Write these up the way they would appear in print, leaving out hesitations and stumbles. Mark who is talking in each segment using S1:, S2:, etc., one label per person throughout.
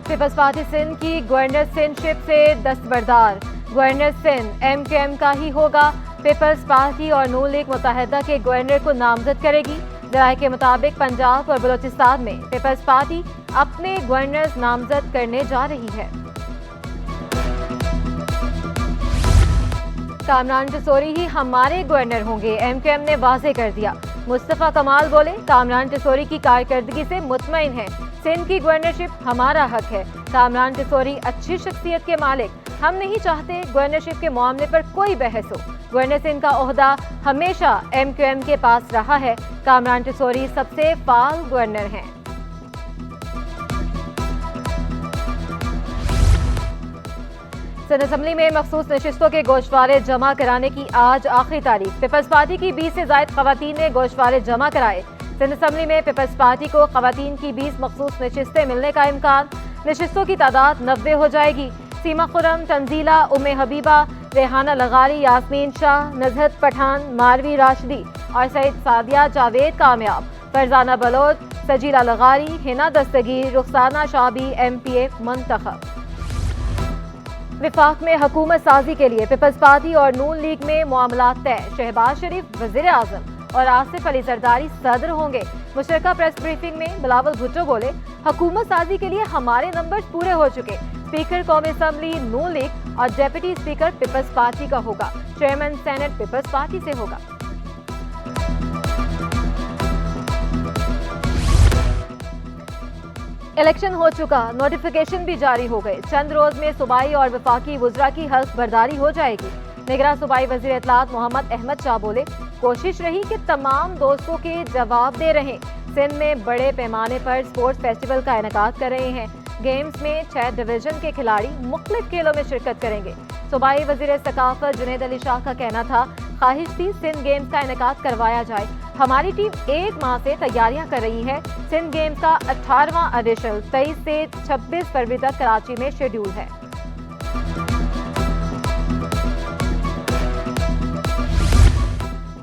S1: Peoples party Sindh की governor सिंधशिप से दस्तबरदार। Governor Sindh MQM का ही होगा। पीपल्स पार्टी और नून लीग मुत्तहिदा के गवर्नर को नामजद करेगी। जराये के मुताबिक पंजाब और बलोचिस्तान में पीपल्स पार्टी अपने गवर्नर नामजद करने जा रही है। कामरान टिसोरी ही हमारे गवर्नर होंगे, एमक्यूएम ने वाजे कर दिया। मुस्तफा कमाल बोले, कामरान टिसोरी की कारकर्दगी से मुतमईन है। सिंध की गवर्नरशिप हमारा हक है। कामरान टिसोरी अच्छी शख्सियत के मालिक, हम नहीं चाहते गवर्नरशिप के मामले पर कोई बहस हो। गवर्नर सिंध का ओहदा हमेशा एमक्यूएम के पास रहा है। कामरान टिसोरी सबसे फाल गवर्नर हैं। सिंध असम्बली में मखसूस नशिस्तों के गोशवारे जमा कराने की आज आखिरी तारीख। पीपल्स पार्टी की 20 से ज्यादा खवातीन ने गोशवारे जमा कराए। सिंध असम्बली में पीपल्स पार्टी को खवातीन की 20 मखसूस नशिस्तें मिलने का इम्कान। नशिस्तों की तादाद 90 हो जाएगी। सीमा खुरम, तंजीला, उम्मे हबीबा, रेहाना लगारी, यास्मीन शाह, नजहत पठान, मारवी राशिदी और सईद सादिया जावेद कामयाब। फरजाना बलोच, सजीला लगारी, हिना दस्तगीर, रुखसाना शाबी MPA मुंतखब। विफाक में हुकूमत साजी के लिए पीपल्स पार्टी और नून लीग में मामलात तय। शहबाज शरीफ वज़ीर आज़म और आसिफ अली जरदारी सदर होंगे। मुशतरका प्रेस ब्रीफिंग में बिलावल भुट्टो बोले, हुकूमत साजी के लिए हमारे नंबर पूरे हो चुके। स्पीकर कौमी असम्बली नून लीग और डेप्यूटी स्पीकर पीपल्स पार्टी का होगा। चेयरमैन सेनेट पीपल्स पार्टी से होगा। इलेक्शन हो चुका, नोटिफिकेशन भी जारी हो गए। चंद रोज में सूबाई और वफाकी वुज़रा की हल्फ बर्दारी हो जाएगी। निगरां सूबाई वज़ीर इत्तलात मोहम्मद अहमद शाह बोले, कोशिश रही कि तमाम दोस्तों के जवाब दे रहे। सिंध में बड़े पैमाने पर स्पोर्ट्स फेस्टिवल का इनेकाद कर रहे हैं। गेम्स में 6 डिवीजन के खिलाड़ी मुख्तलिफ खेलों में शिरकत करेंगे। सूबाई वज़ीर सकाफत जुनैद अली शाह का कहना था, ख्वाहिश थी सिंध गेम्स का इनेकाद करवाया जाए। हमारी टीम 1 माह से तैयारियां कर रही है। सिंध गेम्स का 18वां एडिशन 23 से 26 फरवरी तक कराची में शेड्यूल है।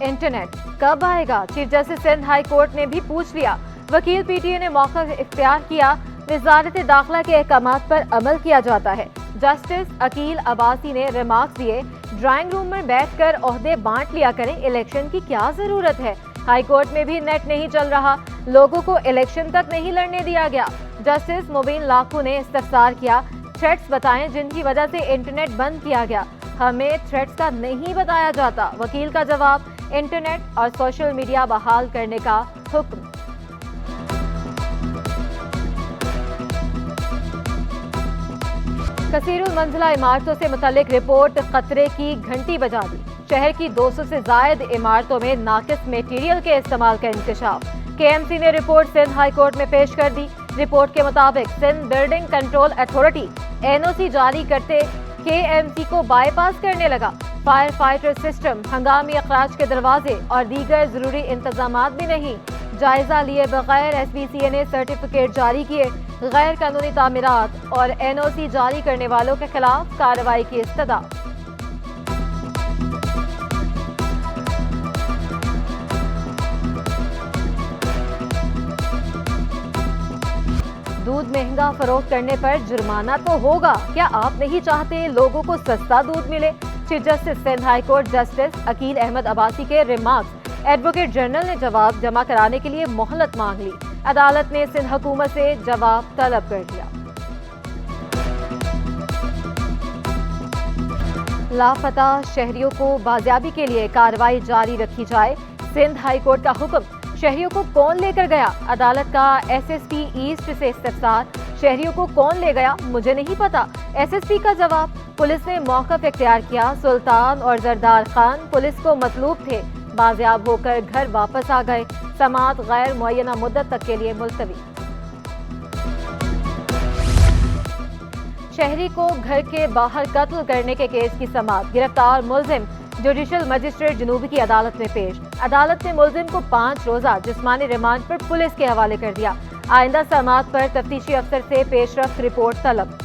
S1: इंटरनेट कब आएगा? Chief justice Sindh high court ने भी पूछ लिया। वकील PTA ने मौका इख्तियार किया। वज़ारत दाखिला के अहकामात पर अमल किया जाता है। जस्टिस अकील अब्बासी ने रिमार्क्स दिए, ड्राइंग रूम में बैठकर ओहदे बांट लिया करें, इलेक्शन की क्या जरूरत है। हाई कोर्ट में भी नेट नहीं चल रहा, लोगों को इलेक्शन तक नहीं लड़ने दिया गया। जस्टिस मुबीन लाखू ने इस्तफसार किया, थ्रेट्स बताएं जिनकी वजह से इंटरनेट बंद किया गया। हमें थ्रेट्स का नहीं बताया जाता। वकील का जवाब, इंटरनेट और सोशल मीडिया बहाल करने का हुक्म। कसीरुल मंजिला इमारतों से मुतल्लिक रिपोर्ट खतरे की घंटी बजा दी। शहर की 200 से जायद इमारतों में नाकिस मटेरियल के इस्तेमाल का इंकशाफ। KMC ने रिपोर्ट सिंध हाई कोर्ट में पेश कर दी। रिपोर्ट के मुताबिक Sindh building control authority NOC जारी करते KMC को बाईपास करने लगा। फायर फाइटर सिस्टम, हंगामी अखराज के दरवाजे और दीगर जरूरी इंतजामात भी नहीं। जायजा लिए बगैर SBCA ने सर्टिफिकेट जारी किए। गैर कानूनी तामीरात और NOC जारी करने वालों के खिलाफ कार्रवाई की इस्तदा। दूध महंगा फरोख्त करने पर जुर्माना तो होगा। क्या आप नहीं चाहते लोगों को सस्ता दूध मिले? Chief justice Sindh high court justice Akeel Ahmed Abbasi के रिमार्क्स एडवोकेट जनरल ने जवाब जमा कराने के लिए मोहलत मांग ली। अदालत ने सिंध हुकूमत से जवाब तलब कर दिया। लापता शहरियों को बाजियाबी के लिए कार्रवाई जारी रखी जाए। सिंध हाई कोर्ट का हुक्म, शहरियों को कौन लेकर गया? अदालत का SSP ईस्ट से इस्तफसार, शहरियों को कौन ले गया मुझे नहीं पता। SSP का जवाब, पुलिस ने मौक़िफ़ इख्तियार किया। सुल्तान और जरदार खान पुलिस को मतलूब थे, बाजियाब होकर घर वापस आ गए। समाअत गैर मुअय्यना मुद्दत तक के लिए मुलतवी। शहरी को घर के बाहर कत्ल करने के केस की समाअत। गिरफ्तार मुलजिम जुडिशल मजिस्ट्रेट जनूबी की अदालत में पेश। अदालत ने मुलजिम को 5 रोजा जिस्मानी रिमांड पर पुलिस के हवाले कर दिया। आइंदा समाअत पर तफ्तीशी अफसर से पेशरफ्त रिपोर्ट तलब।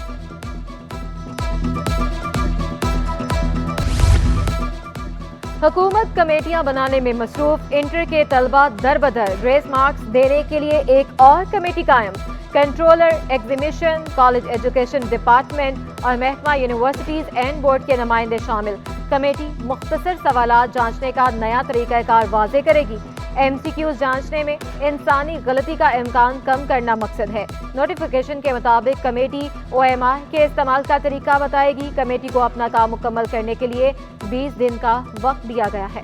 S1: हुकूमत कमेटियां बनाने में मसरूफ। इंटर के तलबा दर बदर ग्रेस मार्क्स देने के लिए एक और कमेटी कायम। Controller, exhibition, college education department और महकमा यूनिवर्सिटीज एंड बोर्ड के नुमाइंदे शामिल। कमेटी मुख्तसर सवालात जांचने का नया तरीकाकार वाज़े करेगी। MCQs जांचने में इंसानी गलती का इम्कान कम करना मकसद है। नोटिफिकेशन के मुताबिक कमेटी OMR के इस्तेमाल का तरीका बताएगी। कमेटी को अपना काम मुकम्मल करने के लिए 20 दिन का वक्त दिया गया है।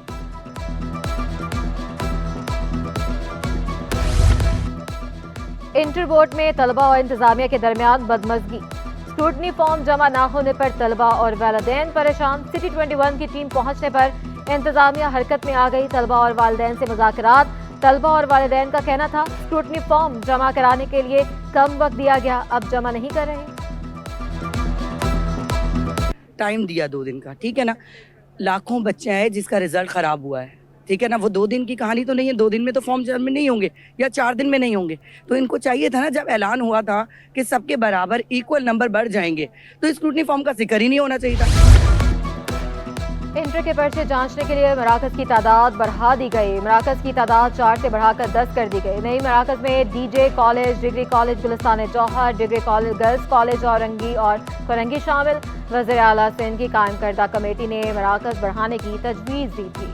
S1: इंटर बोर्ड में तलबा और इंतजामिया के दरमियान बदमज़गी। स्क्रूटनी फॉर्म जमा न होने पर तलबा और वालिदैन परेशान। सिटी 21 की टीम पहुंचने पर इंतजामिया हरकत में आ गई। तलबा और वालिदैन से मुज़ाकरात। तलबा और वालिदैन का कहना था स्क्रूटनी फॉर्म जमा कराने के लिए कम वक्त दिया गया, अब जमा नहीं कर रहे।
S2: टाइम दिया 2 दिन का, ठीक है ना। लाखों बच्चे हैं जिसका रिजल्ट खराब हुआ है, ठीक है ना। वो 2 दिन की कहानी तो नहीं है। 2 दिन में तो फॉर्म जमा नहीं होंगे या 4 दिन में नहीं होंगे। तो इनको चाहिए था ना, जब ऐलान हुआ था कि सबके बराबर इक्वल नंबर बढ़ जाएंगे, तो स्क्रूटनी फॉर्म का जिक्र ही नहीं होना चाहिए था।
S1: इंटर के पर्चे जांचने के लिए मराकज की तादाद बढ़ा दी गई। मराकज की तादाद 4 से बढ़ाकर 10 कर दी गई। नई मराकज में DJ college, degree college Gulistan Jauhar, degree college girls college Orangi और कोरंगी शामिल। वज़ीर आला सिंध की कायम करदा कमेटी ने मराकज बढ़ाने की तजवीज़ दी थी।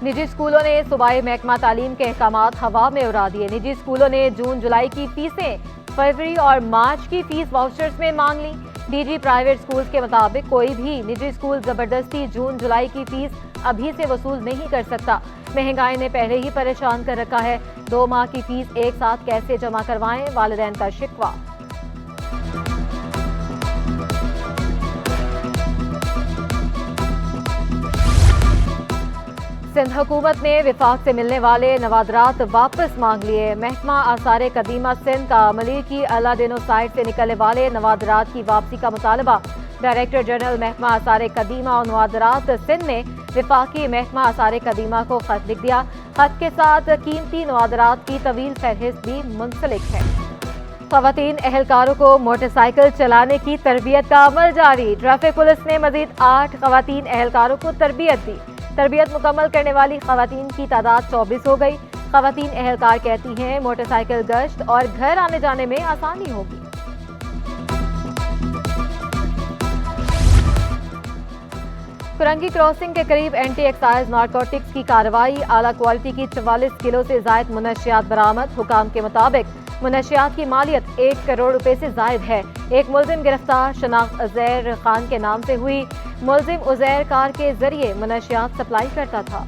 S1: निजी स्कूलों ने सूबाई महकमा तालीम के अहकामात हवा में उड़ा दिए। निजी स्कूलों ने जून जुलाई की फीसें फरवरी और मार्च की फीस वाउचर्स में मांग ली। DG प्राइवेट स्कूल्स के मुताबिक कोई भी निजी स्कूल जबरदस्ती जून जुलाई की फीस अभी से वसूल नहीं कर सकता। महंगाई ने पहले ही परेशान कर रखा है। 2 माह की फीस एक साथ कैसे जमा करवाएं, वालिदैन का शिकवा। सिंध हुकूमत ने विफाक से मिलने वाले नवादरात वापस मांग लिए। महकमा आसार कदीमा सिंध का मलिर की अलादिनो साइट से निकलने वाले नवादरात की वापसी का मुतालबा। डायरेक्टर जनरल महकमा आसार कदीमा और नवादरात सिंध ने विफाकी महकमा आसार कदीमा को खत लिख दिया। खत के साथ कीमती नवादरात की तवील फहरिस्त भी मुंसलिक है। ख़वातीन एहलकारों को मोटरसाइकिल चलाने की तरबियत का अमल जारी। ट्रैफिक पुलिस ने मजीद 8 ख़वातीन एहलकारों को तरबियत दी। तरबियत मुकम्मल करने वाली ख़वातीन की तादाद 24 हो गई। ख़वातीन एहलकार कहती हैं मोटरसाइकिल गश्त और घर आने जाने में आसानी होगी। कुरंगी क्रॉसिंग के करीब एंटी एक्साइज नारकोटिक्स की कार्रवाई। आला क्वालिटी की 44 किलो से जायद मुनशियात बरामद। हुकाम के मुताबिक मुनशियात की मालियत 1 करोड़ रुपए से जायद है। एक मुलजिम गिरफ्तार। शनाख्त उज़ैर खान के नाम से हुई। मुलजिम उज़ैर कार के जरिए मुनशियात सप्लाई करता था।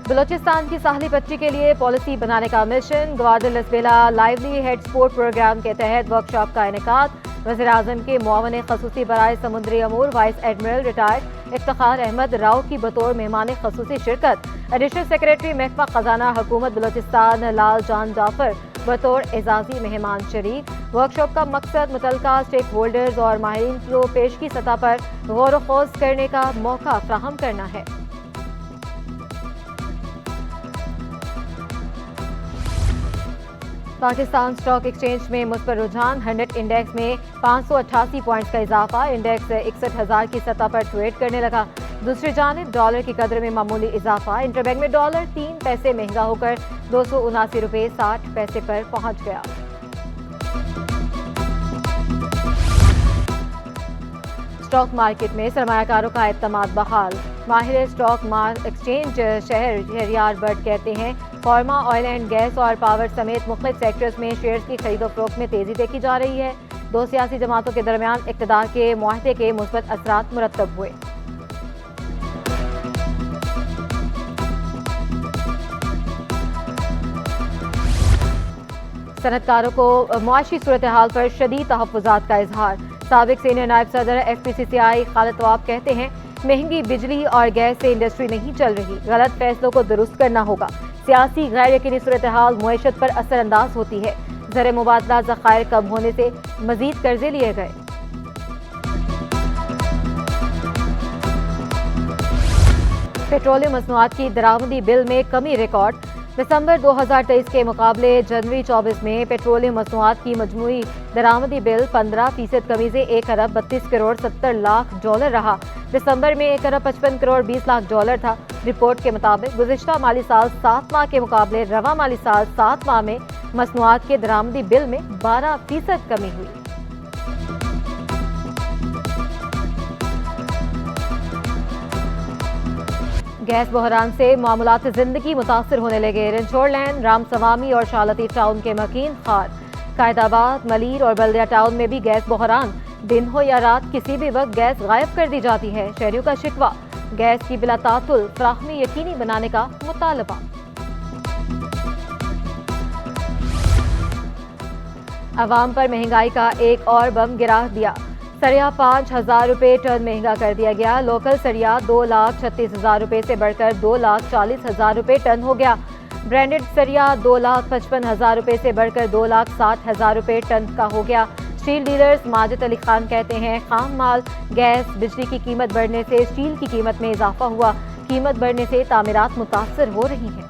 S1: बलोचिस्तान की साहली पट्टी के लिए पॉलिसी बनाने का मिशन। Gwadar Lasbela livelihood support program के तहत वर्कशॉप का इनेकाद। वज़ीर आज़म के मुआवन खसूसी बराए समुद्री अमूर vice admiral retired Iftikhar Ahmed Rao की बतौर मेहमान खसूसी शिरकत। एडिशनल सेक्रेटरी महकमा खजाना हुकूमत बलोचिस्तान लाल जान जाफर बतौर एजाजी मेहमान शरीक। वर्कशॉप का मकसद मुतलका स्टेक होल्डर्स और माहिरीन को पेशगी सतह पर गौर खोज करने का मौका फ्राहम करना है। पाकिस्तान स्टॉक एक्सचेंज में मुस्बत रुझान। 100 इंडेक्स में 588 पॉइंट्स का इजाफा। इंडेक्स 61,000 की सतह पर ट्रेड करने लगा। दूसरी जानिब डॉलर की कदर में मामूली इजाफा। इंटरबैंक में डॉलर 3 पैसे महंगा होकर 279 रुपये 60 पैसे पर पहुंच गया। स्टॉक मार्केट में सरमायाकारों का एतमाद बहाल। माहिर स्टॉक एक्सचेंज शहरियार बर्ड कहते हैं फार्मा, ऑयल एंड गैस और पावर समेत मुख्तलिफ सेक्टर्स में शेयर्स की खरीदो फरोख्त में तेजी देखी जा रही है। 2 सियासी जमातों के दरमियान इक़्तिदार के मुआहदे के मुस्बत असरात मुरतब हुए। सनतकारों को मुआशी सूरत हाल पर शदीद तहफ़्फ़ुज़ात का इजहार। साबिक सीनियर नायब सदर FPCCI खालिद तवाब कहते हैं महंगी बिजली और गैस से इंडस्ट्री नहीं चल रही। गलत फैसलों को दुरुस्त करना होगा। सियासी गैर यकीनी सूरत हाल मुईशत पर असरअंदाज होती है। ज़र मुबादला ज़खायर कम होने से मजीद कर्जे लिए गए। पेट्रोलियम मसनूआत की दरामदी बिल में कमी रिकॉर्ड। दिसंबर 2023 के मुकाबले जनवरी 24 में पेट्रोलियम मसनूआत की मजमूई दरामदी बिल 15% कमी से 1 अरब 32 करोड़ 70 लाख डॉलर रहा। दिसंबर में 1 अरब 55 करोड़ 20 लाख डॉलर था। रिपोर्ट के मुताबिक गुज़िश्ता माली साल 7 माह के मुकाबले रवा माली साल 7 माह में मसनूआत के दरामदी बिल में 12% कमी हुई। गैस बहरान से मामूलात जिंदगी मुतासर होने लगे। रंचोड़ लैन, रामसवामी और शालती टाउन के मकीन खार, कायदाबाद, मलीर और बल्दिया टाउन में भी गैस बहरान। दिन हो या रात किसी भी वक्त गैस गायब कर दी जाती है। शहरियों का शिकवा, गैस की बिला तातुल फ्राहमी यकीनी बनाने का मुतालबा। अवाम पर महंगाई का एक और बम गिरा दिया। सरिया 5,000 रुपये टन महंगा कर दिया गया। लोकल सरिया 2,36,000 रुपये से बढ़कर 2,40,000 रुपये टन हो गया। ब्रांडेड सरिया 2,55,000 रुपये से बढ़कर 2,60,000 रुपये टन का हो गया। स्टील डीलर्स माजिद अली खान कहते हैं, खाम माल, गैस, बिजली की कीमत बढ़ने से स्टील की कीमत में इजाफा हुआ। कीमत बढ़ने से तामीरात मुतासर हो रही हैं।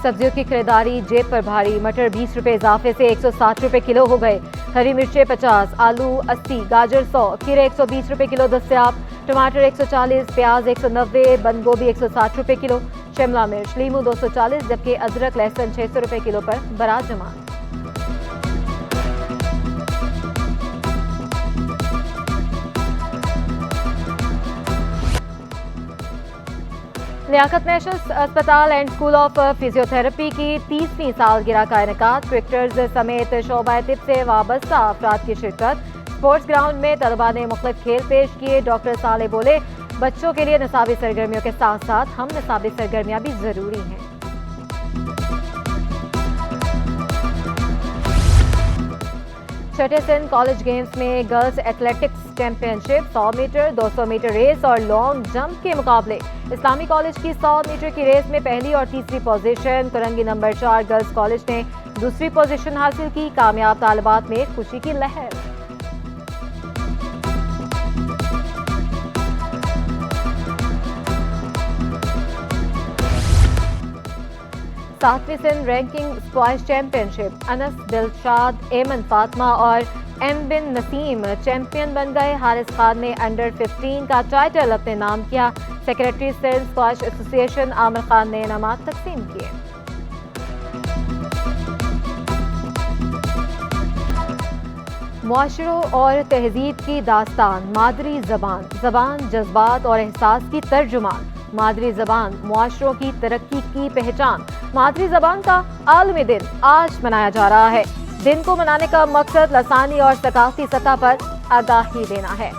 S1: सब्जियों की खरीदारी जेब पर भारी। मटर 20 रुपये इजाफे से 160 रुपये किलो हो गए। हरी मिर्चें 50, आलू 80, गाजर 100, खीरे 120 रुपये किलो दस्तयाब। टमाटर 140, प्याज 190, बंद गोभी 160 रुपये किलो। शिमला मिर्च, लीमू 240, जबकि अदरक लहसुन 600 रुपये किलो पर बराजमान। लियाकत नेशनल अस्पताल एंड स्कूल ऑफ फिजियोथेरेपी की 30वीं सालगिरह का इनेकाद। क्रिकेटर्स समेत शोबा तिब से वाबस्ता अफराद की शिरकत। स्पोर्ट्स ग्राउंड में तलबा ने मुख्तलिफ खेल पेश किए। डॉक्टर साले बोले, बच्चों के लिए निसाबी सरगर्मियों के साथ साथ हम निसाबी सरगर्मियां भी जरूरी हैं। छठे सिंध कॉलेज गेम्स में girls athletics championship 100 metre, 200 metre race और लॉन्ग जंप के मुकाबले। इस्लामी कॉलेज की 100 मीटर की रेस में पहली और तीसरी position, Korangi number 4 girls college ने दूसरी पोजीशन हासिल की। कामयाब तालिबात में खुशी की लहर। सातवीं Sindh ranking squash championship, Anas, Dilshad, Aiman Fatima और एम बिन नसीम चैंपियन बन गए। हारिस खान ने अंडर 15 का टाइटल अपने नाम किया। Secretary Sindh squash association Aamir Khan ने इनामात तकसीम किए। मुआशरों और तहजीब की दास्तान, मादरी ज़बान, ज़बान जज्बात और एहसास की तर्जुमान। मादरी ज़बान मुआशरों की तरक्की की पहचान। मादरी ज़बान का आलमी दिन आज मनाया जा रहा है। दिन को मनाने का मकसद लसानी और सकाफती सतह पर आगाही देना है।